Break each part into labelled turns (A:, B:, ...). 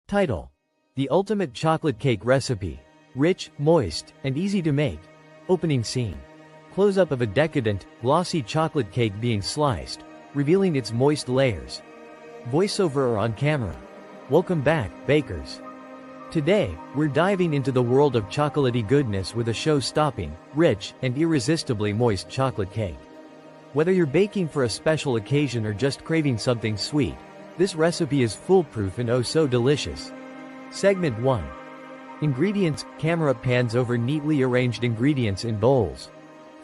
A: Title: The Ultimate Chocolate Cake Recipe. Rich, moist, and easy to make. Opening scene. Close-up of a decadent, glossy chocolate cake being sliced, revealing its moist layers. Voiceover or on camera. Welcome back, bakers. Today, we're diving into the world of chocolatey goodness with a show-stopping, rich, and irresistibly moist chocolate cake. Whether you're baking for a special occasion or just craving something sweet, this recipe is foolproof and oh so delicious. Segment 1. Ingredients. Camera pans over neatly arranged ingredients in bowls.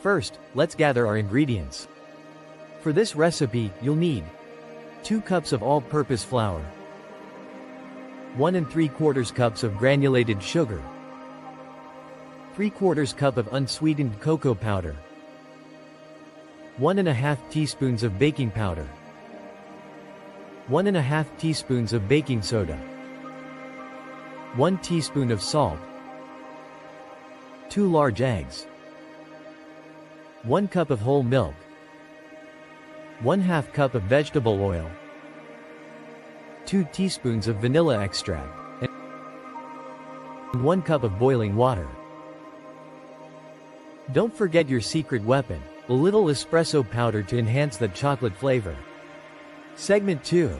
A: First, let's gather our ingredients. For this recipe, you'll need 2 cups of all-purpose flour, 1 3/4 cups of granulated sugar, 3/4 cup of unsweetened cocoa powder, 1 1/2 teaspoons of baking powder, 1 1/2 teaspoons of baking soda, 1 teaspoon of salt, 2 large eggs, 1 cup of whole milk, 1/2 cup of vegetable oil, 2 teaspoons of vanilla extract, and 1 cup of boiling water. Don't forget your secret weapon, a little espresso powder to enhance that chocolate flavor. Segment 2.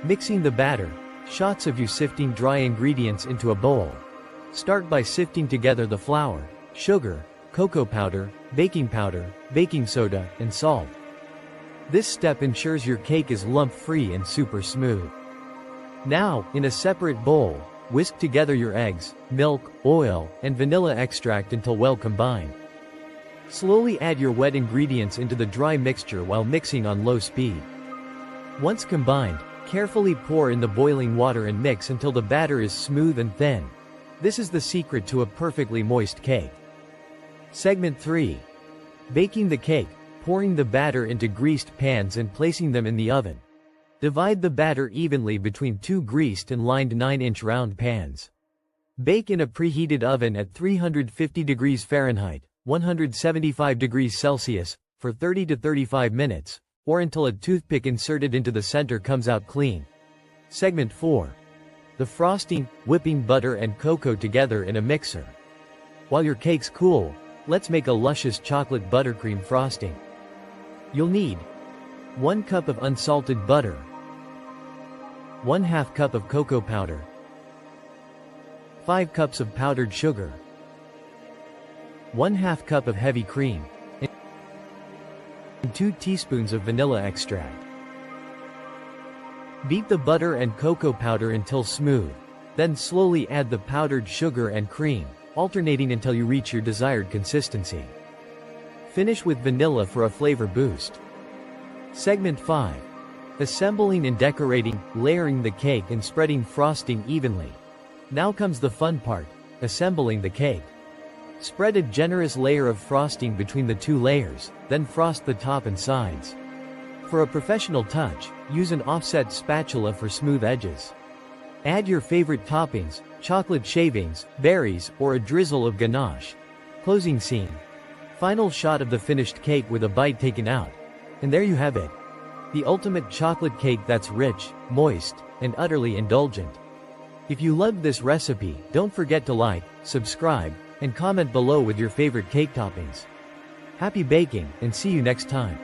A: Mixing the batter. Shots of you sifting dry ingredients into a bowl. Start by sifting together the flour, sugar, cocoa powder, baking soda, and salt. This step ensures your cake is lump-free and super smooth. Now, in a separate bowl, whisk together your eggs, milk, oil, and vanilla extract until well combined. Slowly add your wet ingredients into the dry mixture while mixing on low speed. Once combined, carefully pour in the boiling water and mix until the batter is smooth and thin. This is the secret to a perfectly moist cake. Segment 3. Baking the cake. Pouring the batter into greased pans and placing them in the oven. Divide the batter evenly between 2 greased and lined 9-inch round pans. Bake in a preheated oven at 350 degrees Fahrenheit, 175 degrees Celsius, for 30 to 35 minutes, or until a toothpick inserted into the center comes out clean. Segment 4. The frosting. Whipping butter and cocoa together in a mixer. While your cake's cool, let's make a luscious chocolate buttercream frosting. You'll need 1 cup of unsalted butter, 1/2 cup of cocoa powder, 5 cups of powdered sugar, 1/2 cup of heavy cream, and 2 teaspoons of vanilla extract. Beat the butter and cocoa powder until smooth, then slowly add the powdered sugar and cream, alternating until you reach your desired consistency. Finish with vanilla for a flavor boost. Segment 5. Assembling and decorating. Layering the cake and spreading frosting evenly. Now comes the fun part, assembling the cake. Spread a generous layer of frosting between the 2 layers, then frost the top and sides. For a professional touch, use an offset spatula for smooth edges. Add your favorite toppings, chocolate shavings, berries, or a drizzle of ganache. Closing scene. Final shot of the finished cake with a bite taken out. And there you have it. The ultimate chocolate cake that's rich, moist, and utterly indulgent. If you loved this recipe, don't forget to like, subscribe, and comment below with your favorite cake toppings. Happy baking, and see you next time.